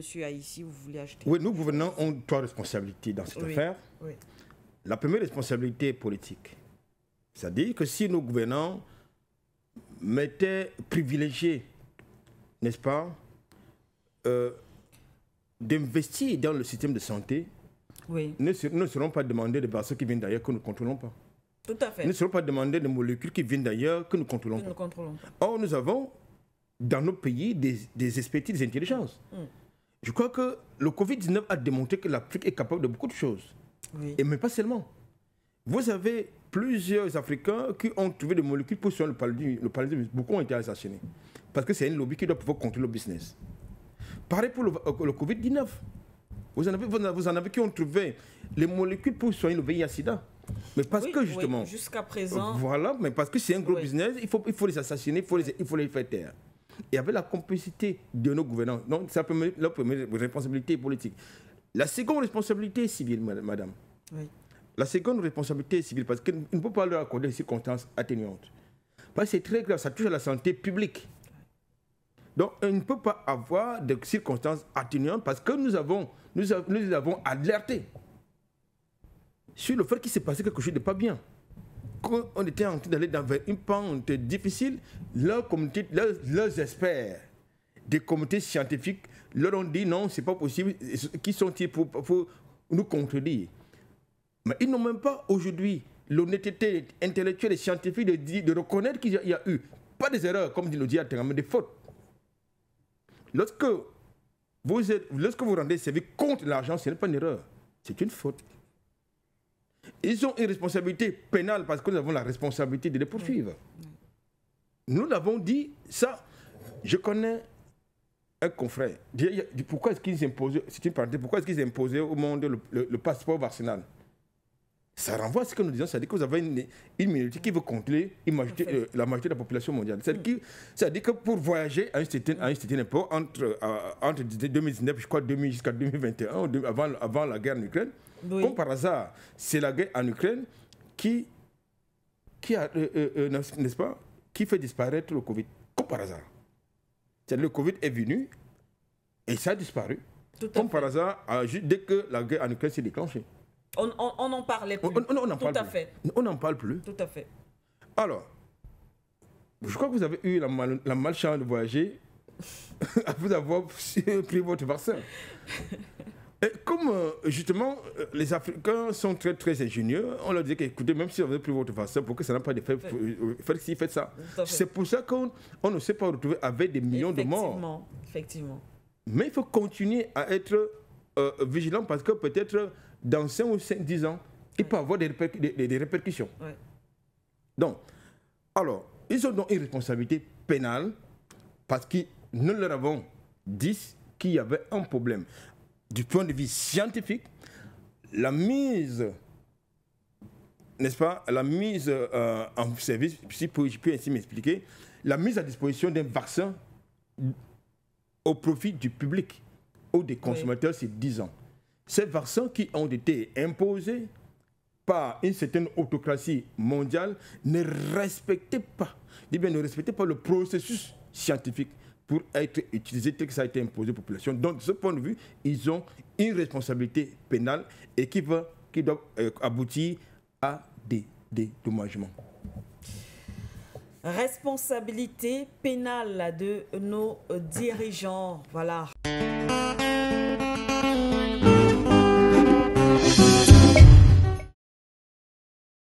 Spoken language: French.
monsieur a ici, vous voulez ajouter? Oui, nous, gouvernants, ont 3 responsabilités dans cette affaire. Oui. La première responsabilité est politique. C'est-à-dire que si nos gouvernants privilégiés, n'est-ce pas, d'investir dans le système de santé, ne seront pas demandés des vaccins qui viennent d'ailleurs que nous ne contrôlons pas. Tout à fait. Ne seront pas demandés des molécules qui viennent d'ailleurs que nous ne contrôlons pas. Or, nous avons dans nos pays des expertises, des intelligences. Je crois que le Covid-19 a démontré que l'Afrique est capable de beaucoup de choses. Oui. Et mais pas seulement. Vous avez plusieurs Africains qui ont trouvé des molécules pour soigner le paludisme. Beaucoup ont été assassinés. Parce que c'est un lobby qui doit pouvoir contrôler le business. Pareil pour le Covid-19. Vous en avez qui ont trouvé les molécules pour soigner le VIH-Sida. Mais parce que justement... jusqu'à présent... Voilà, mais parce que c'est un gros business, il faut les assassiner, il faut les faire taire. Et avec la complicité de nos gouvernants, donc c'est la première responsabilité politique. La seconde responsabilité est civile, madame. Oui. La seconde responsabilité est civile parce qu'on ne peut pas leur accorder des circonstances atténuantes. Parce que c'est très grave, ça touche à la santé publique. Donc on ne peut pas avoir de circonstances atténuantes parce que nous avons alerté sur le fait qu'il s'est passé quelque chose de pas bien. Quand on était en train d'aller vers une pente difficile, leurs experts des comités scientifiques leur ont dit non, c'est pas possible. Qui sont-ils pour nous contredire? Mais ils n'ont même pas aujourd'hui l'honnêteté intellectuelle et scientifique de reconnaître qu'il y a eu, pas des erreurs, comme dit le diable, mais des fautes. Lorsque vous rendez service contre l'argent, ce n'est pas une erreur, c'est une faute. Ils ont une responsabilité pénale parce que nous avons la responsabilité de les poursuivre. Nous l'avons dit, ça, je connais un confrère. Pourquoi est-ce qu'ils imposaient, c'est une parenthèse, pourquoi est-ce qu'ils imposaient au monde le passeport vaccinal? Ça renvoie à ce que nous disons, c'est-à-dire que vous avez une minorité qui veut contrôler la majorité de la population mondiale. C'est-à-dire que pour voyager à un certain époque, entre 2019, je crois, jusqu'à 2021, avant la guerre en Ukraine, comme par hasard, c'est la guerre en Ukraine qui a, n'est-ce pas, qui fait disparaître le Covid. Comme par hasard. C'est-à-dire le Covid est venu et ça a disparu. Comme par hasard, dès que la guerre en Ukraine s'est déclenchée. On n'en parlait plus. On n'en parle plus. Tout à fait. Alors, je crois que vous avez eu la malchance de voyager après avoir pris votre vaccin. Et comme justement les Africains sont très très ingénieux, on leur dit qu'écoutez, même si vous avez pris votre vaccin, pour que ça n'a pas d'effet, faites ça. C'est pour ça qu'on ne s'est pas retrouvé avec des millions de morts. Effectivement. Mais il faut continuer à être vigilant parce que peut-être dans 5 ou 10 ans, il peut y avoir des répercussions. Ouais. Donc, alors, ils ont donc une responsabilité pénale parce que nous leur avons dit qu'il y avait un problème. Du point de vue scientifique, la mise, n'est-ce pas, la mise en service, si je peux ainsi m'expliquer, la mise à disposition d'un vaccin au profit du public ou des consommateurs, c'est 10 ans. Ces vaccins qui ont été imposés par une certaine autocratie mondiale ne respectaient pas le processus scientifique pour être utilisé tel que ça a été imposé aux populations. Donc, de ce point de vue, ils ont une responsabilité pénale et qui doit aboutir à des dédommagements. Responsabilité pénale de nos dirigeants. Voilà.